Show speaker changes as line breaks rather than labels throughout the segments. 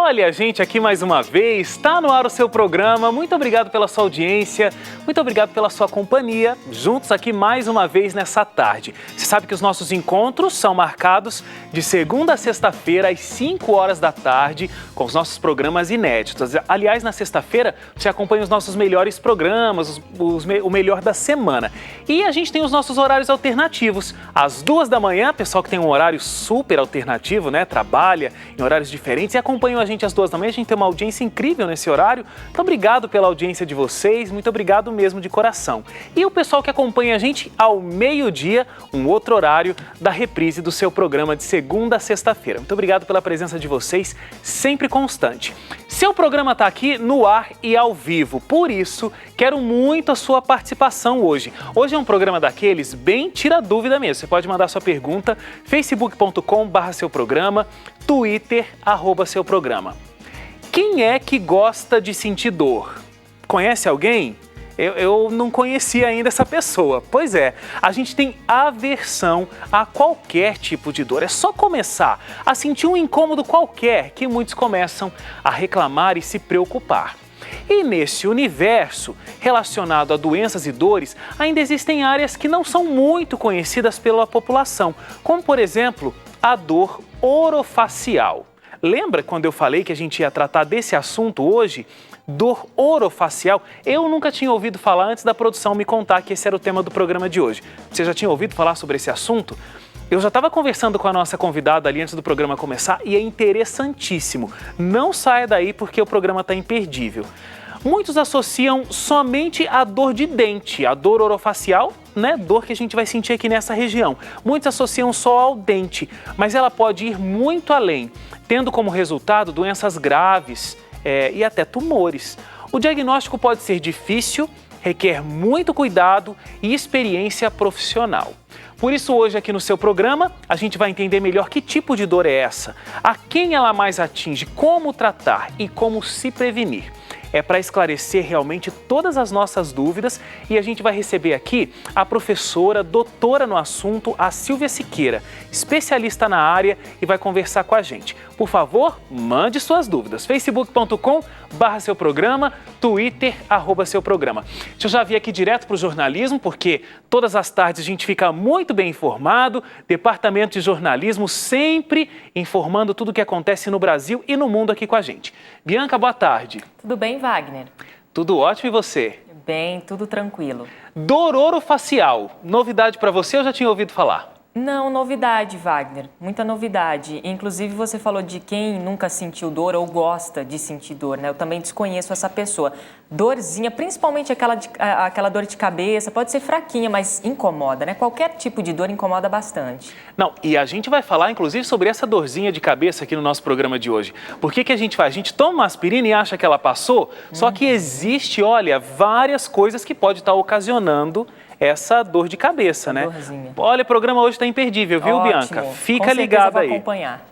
Olha, gente, aqui mais uma vez, está no ar o seu programa. Muito obrigado pela sua audiência, muito obrigado pela sua companhia, juntos aqui mais uma vez nessa tarde. Você sabe que os nossos encontros são marcados de segunda a sexta-feira, às 5 horas da tarde, com os nossos programas inéditos. Aliás, na sexta-feira, você acompanha os nossos melhores programas, o melhor da semana. E a gente tem os nossos horários alternativos. Às 2 da manhã, pessoal que tem um horário super alternativo, né? Trabalha em horários diferentes e acompanha a gente às 2 da manhã, a gente tem uma audiência incrível nesse horário. Muito obrigado pela audiência de vocês, muito obrigado mesmo de coração. E o pessoal que acompanha a gente ao meio-dia, um outro horário da reprise do seu programa de segunda a sexta-feira. Muito obrigado pela presença de vocês, sempre constante. Seu programa está aqui no ar e ao vivo, por isso quero muito a sua participação hoje. Hoje é um programa daqueles bem tira dúvida mesmo. Você pode mandar sua pergunta, facebook.com/seuprograma, Twitter, @seuprograma. Quem é que gosta de sentir dor? Conhece alguém? Eu não conhecia ainda essa pessoa. Pois é, a gente tem aversão a qualquer tipo de dor. É só começar a sentir um incômodo qualquer que muitos começam a reclamar e se preocupar. E nesse universo relacionado a doenças e dores, ainda existem áreas que não são muito conhecidas pela população, como por exemplo, a dor orofacial. Lembra quando eu falei que a gente ia tratar desse assunto hoje? Dor orofacial? Eu nunca tinha ouvido falar antes da produção me contar que esse era o tema do programa de hoje. Você já tinha ouvido falar sobre esse assunto? Eu já estava conversando com a nossa convidada ali antes do programa começar e é interessantíssimo. Não saia daí porque o programa está imperdível. Muitos associam somente a dor de dente, a dor orofacial, né? Dor que a gente vai sentir aqui nessa região. Muitos associam só ao dente, mas ela pode ir muito além, tendo como resultado doenças graves e até tumores. O diagnóstico pode ser difícil, requer muito cuidado e experiência profissional. Por isso, hoje aqui no seu programa, a gente vai entender melhor que tipo de dor é essa, a quem ela mais atinge, como tratar e como se prevenir. É para esclarecer realmente todas as nossas dúvidas e a gente vai receber aqui a professora, doutora no assunto, a Silvia Siqueira, especialista na área e vai conversar com a gente. Por favor, mande suas dúvidas. facebook.com/seuprograma, Twitter, @seuprograma. Deixa eu já vir aqui direto para o jornalismo, porque todas as tardes a gente fica muito bem informado. Departamento de Jornalismo sempre informando tudo o que acontece no Brasil e no mundo aqui com a gente. Bianca, boa tarde.
Tudo bem, Wagner?
Tudo ótimo, e você?
Bem, tudo tranquilo.
Dor orofacial, novidade para você ou já tinha ouvido falar?
Não, novidade, Wagner, muita novidade. Inclusive, você falou de quem nunca sentiu dor ou gosta de sentir dor, né? Eu também desconheço essa pessoa. Dorzinha, principalmente aquela dor de cabeça, pode ser fraquinha, mas incomoda, né? Qualquer tipo de dor incomoda bastante.
Não, e a gente vai falar, inclusive, sobre essa dorzinha de cabeça aqui no nosso programa de hoje. Por que a gente faz? A gente toma uma aspirina e acha que ela passou, só que existe, olha, várias coisas que pode estar ocasionando essa dor de cabeça, né?
Dorzinha.
Olha, o programa hoje está imperdível, viu,
Ótimo.
Bianca? Fica ligada aí.
Vou acompanhar.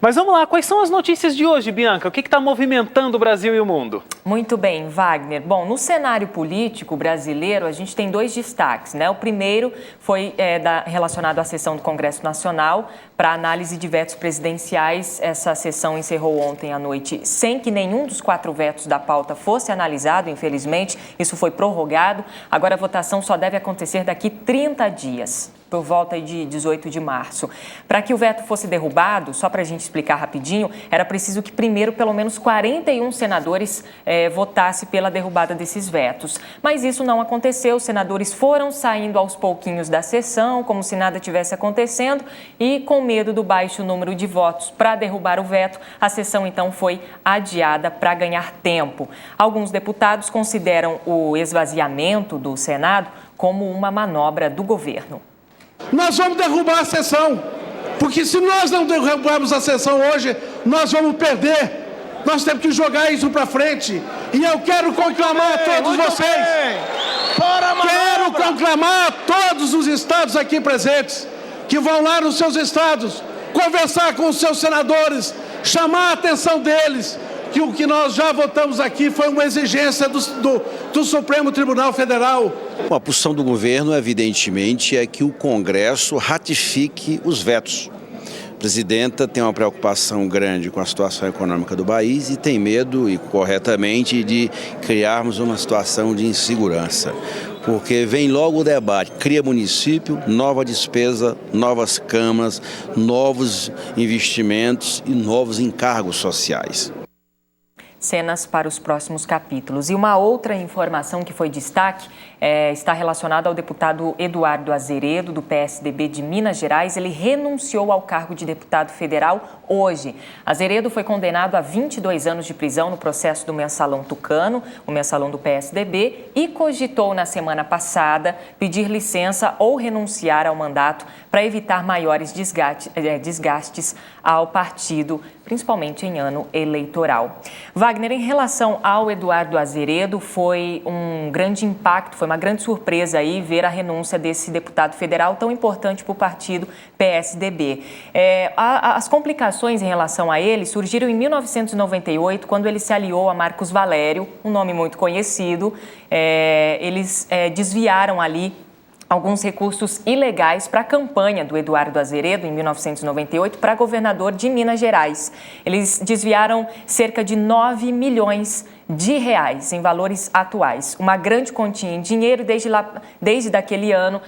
Mas vamos lá, quais são as notícias de hoje, Bianca? O que está movimentando o Brasil e o mundo?
Muito bem, Wagner. Bom, no cenário político brasileiro, a gente tem dois destaques, né? O primeiro foi relacionado à sessão do Congresso Nacional para análise de vetos presidenciais. Essa sessão encerrou ontem à noite sem que nenhum dos 4 vetos da pauta fosse analisado, infelizmente. Isso foi prorrogado. Agora a votação só deve acontecer daqui 30 dias. Por volta de 18 de março. Para que o veto fosse derrubado, só para a gente explicar rapidinho, era preciso que primeiro pelo menos 41 senadores votassem pela derrubada desses vetos. Mas isso não aconteceu, os senadores foram saindo aos pouquinhos da sessão, como se nada tivesse acontecendo, e com medo do baixo número de votos para derrubar o veto, a sessão então foi adiada para ganhar tempo. Alguns deputados consideram o esvaziamento do Senado como uma manobra do governo.
Nós vamos derrubar a sessão, porque se nós não derrubarmos a sessão hoje, nós vamos perder. Nós temos que jogar isso para frente. E eu quero conclamar a todos vocês. Quero conclamar a todos os estados aqui presentes, que vão lá nos seus estados, conversar com os seus senadores, chamar a atenção deles, que o que nós já votamos aqui foi uma exigência do Supremo Tribunal Federal.
A posição do governo, evidentemente, é que o Congresso ratifique os vetos. presidenta tem uma preocupação grande com a situação econômica do país e tem medo, e corretamente, de criarmos uma situação de insegurança. Porque vem logo o debate, cria município, nova despesa, novas câmaras, novos investimentos e novos encargos sociais.
Cenas para os próximos capítulos. E uma outra informação que foi destaque está relacionada ao deputado Eduardo Azeredo, do PSDB de Minas Gerais. Ele renunciou ao cargo de deputado federal hoje. Azeredo foi condenado a 22 anos de prisão no processo do Mensalão Tucano, o mensalão do PSDB, e cogitou na semana passada pedir licença ou renunciar ao mandato para evitar maiores desgastes ao partido, principalmente em ano eleitoral. Wagner, em relação ao Eduardo Azeredo, foi um grande impacto, foi uma grande surpresa aí ver a renúncia desse deputado federal tão importante para o partido PSDB. As complicações em relação a ele surgiram em 1998, quando ele se aliou a Marcos Valério, um nome muito conhecido. Eles desviaram ali alguns recursos ilegais para a campanha do Eduardo Azeredo, em 1998, para governador de Minas Gerais. Eles desviaram cerca de 9 milhões de reais em valores atuais. Uma grande quantia em dinheiro. Desde daquele ano,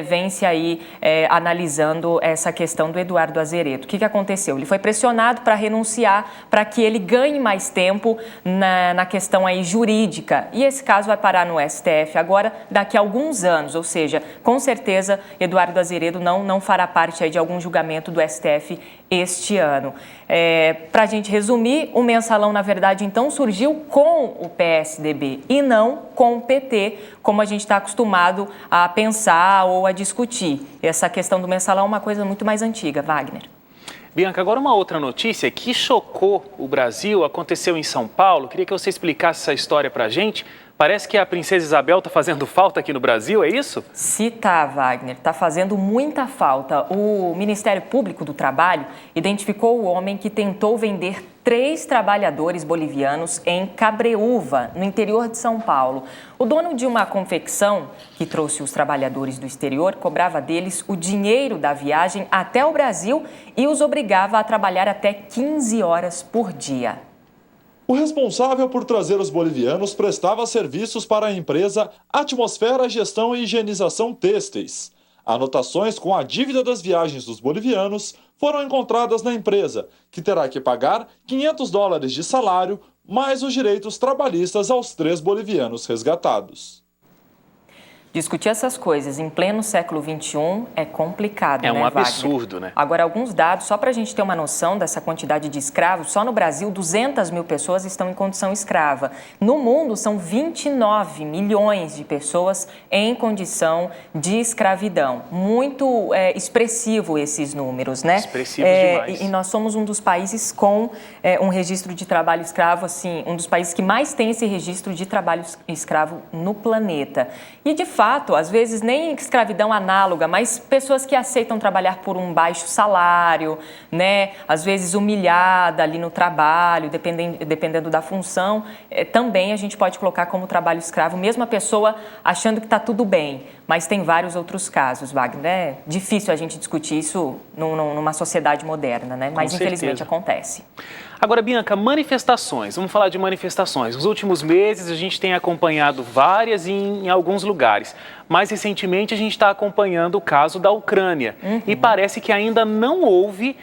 vem-se aí analisando essa questão do Eduardo Azeredo. O que aconteceu? Ele foi pressionado para renunciar, para que ele ganhe mais tempo na questão aí jurídica. E esse caso vai parar no STF agora, daqui a alguns anos. Ou seja, com certeza, Eduardo Azeredo não fará parte aí de algum julgamento do STF este ano. Para a gente resumir, o mensalão, na verdade, então, surgiu com o PSDB e não com o PT, como a gente está acostumado a pensar ou a discutir. Essa questão do mensalão é uma coisa muito mais antiga, Wagner.
Bianca, agora uma outra notícia que chocou o Brasil, aconteceu em São Paulo. Queria que você explicasse essa história para a gente. Parece que a princesa Isabel está fazendo falta aqui no Brasil, é isso?
Se tá, Wagner, está fazendo muita falta. O Ministério Público do Trabalho identificou o homem que tentou vender 3 trabalhadores bolivianos em Cabreúva, no interior de São Paulo. O dono de uma confecção que trouxe os trabalhadores do exterior cobrava deles o dinheiro da viagem até o Brasil e os obrigava a trabalhar até 15 horas por dia.
O responsável por trazer os bolivianos prestava serviços para a empresa Atmosfera Gestão e Higienização Têxteis. Anotações com a dívida das viagens dos bolivianos foram encontradas na empresa, que terá que pagar $500 de salário, mais os direitos trabalhistas aos 3 bolivianos resgatados.
Discutir essas coisas em pleno século XXI é complicado, né,
É um
Wagner?
absurdo, né?
Agora, alguns dados, só para a gente ter uma noção dessa quantidade de escravos, só no Brasil 200 mil pessoas estão em condição escrava. No mundo, são 29 milhões de pessoas em condição de escravidão. Muito expressivo esses números, né?
Expressivo demais.
E nós somos um dos países com um registro de trabalho escravo, assim, um dos países que mais tem esse registro de trabalho escravo no planeta. E, de fato, às vezes nem escravidão análoga, mas pessoas que aceitam trabalhar por um baixo salário, né? Às vezes humilhada ali no trabalho, dependendo da função, também a gente pode colocar como trabalho escravo, mesmo a pessoa achando que está tudo bem. Mas tem vários outros casos, Wagner. É difícil a gente discutir isso numa sociedade moderna, né? Mas infelizmente acontece.
Agora, Bianca, manifestações. Vamos falar de manifestações. Nos últimos meses, a gente tem acompanhado várias em alguns lugares. Mais recentemente, a gente está acompanhando o caso da Ucrânia. E parece que ainda não houve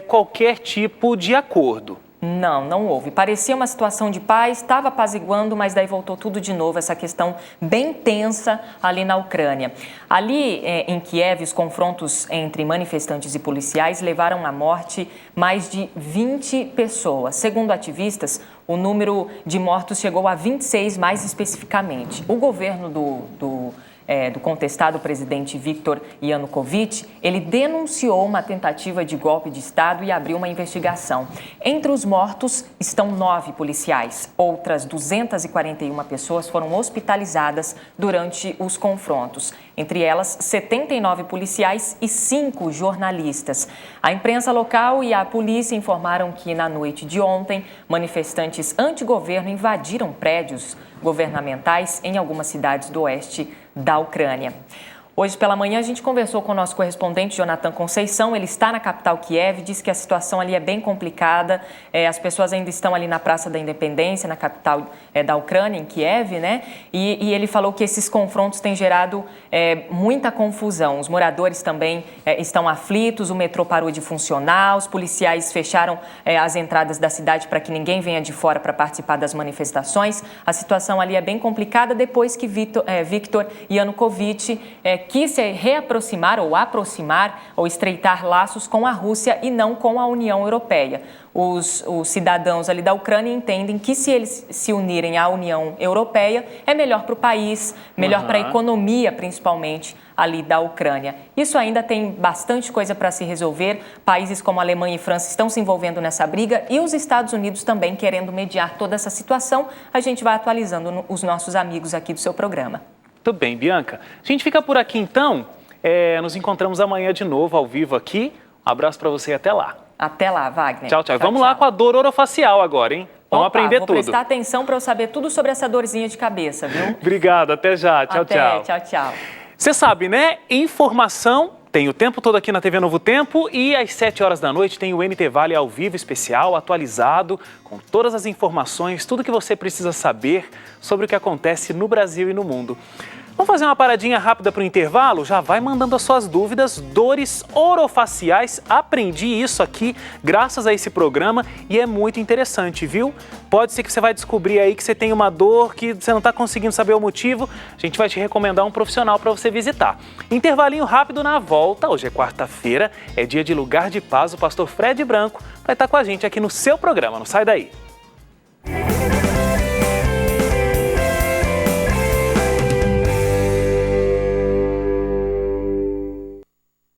qualquer tipo de acordo.
Não houve. Parecia uma situação de paz, estava apaziguando, mas daí voltou tudo de novo, essa questão bem tensa ali na Ucrânia. Ali em Kiev, os confrontos entre manifestantes e policiais levaram à morte mais de 20 pessoas. Segundo ativistas, o número de mortos chegou a 26 mais especificamente. O governo do contestado presidente Viktor Yanukovych, ele denunciou uma tentativa de golpe de Estado e abriu uma investigação. Entre os mortos estão 9 policiais. Outras 241 pessoas foram hospitalizadas durante os confrontos. Entre elas, 79 policiais e 5 jornalistas. A imprensa local e a polícia informaram que, na noite de ontem, manifestantes anti-governo invadiram prédios governamentais em algumas cidades do oeste da Ucrânia. Hoje pela manhã a gente conversou com o nosso correspondente Jonathan Conceição, ele está na capital Kiev, disse que a situação ali é bem complicada, as pessoas ainda estão ali na Praça da Independência, na capital da Ucrânia, em Kiev, né? E ele falou que esses confrontos têm gerado muita confusão. Os moradores também estão aflitos, o metrô parou de funcionar, os policiais fecharam as entradas da cidade para que ninguém venha de fora para participar das manifestações. A situação ali é bem complicada depois que Viktor Yanukovych quis se reaproximar ou aproximar ou estreitar laços com a Rússia e não com a União Europeia. Os cidadãos ali da Ucrânia entendem que se eles se unirem à União Europeia é melhor para o país, melhor para a economia, principalmente, ali da Ucrânia. Isso ainda tem bastante coisa para se resolver. Países como Alemanha e França estão se envolvendo nessa briga e os Estados Unidos também querendo mediar toda essa situação. A gente vai atualizando os nossos amigos aqui do seu programa.
Tudo bem, Bianca. A gente fica por aqui então. Nos encontramos amanhã de novo, ao vivo aqui. Um abraço para você e até lá.
Até lá, Wagner.
Tchau, tchau. Vamos lá com a dor orofacial agora, hein? Vamos aprender tudo.
Vou prestar atenção para eu saber tudo sobre essa dorzinha de cabeça, viu?
Obrigado, até já. Tchau, tchau.
Tchau, tchau.
Você sabe, né? Informação tem o tempo todo aqui na TV Novo Tempo e às 7 horas da noite tem o NT Vale ao vivo especial, atualizado, com todas as informações, tudo que você precisa saber sobre o que acontece no Brasil e no mundo. Vamos fazer uma paradinha rápida para o intervalo? Já vai mandando as suas dúvidas, dores orofaciais. Aprendi isso aqui graças a esse programa e é muito interessante, viu? Pode ser que você vai descobrir aí que você tem uma dor que você não está conseguindo saber o motivo. A gente vai te recomendar um profissional para você visitar. Intervalinho rápido na volta. Hoje é quarta-feira, é dia de Lugar de Paz. O pastor Fred Branco vai estar com a gente aqui no seu programa. Não sai daí.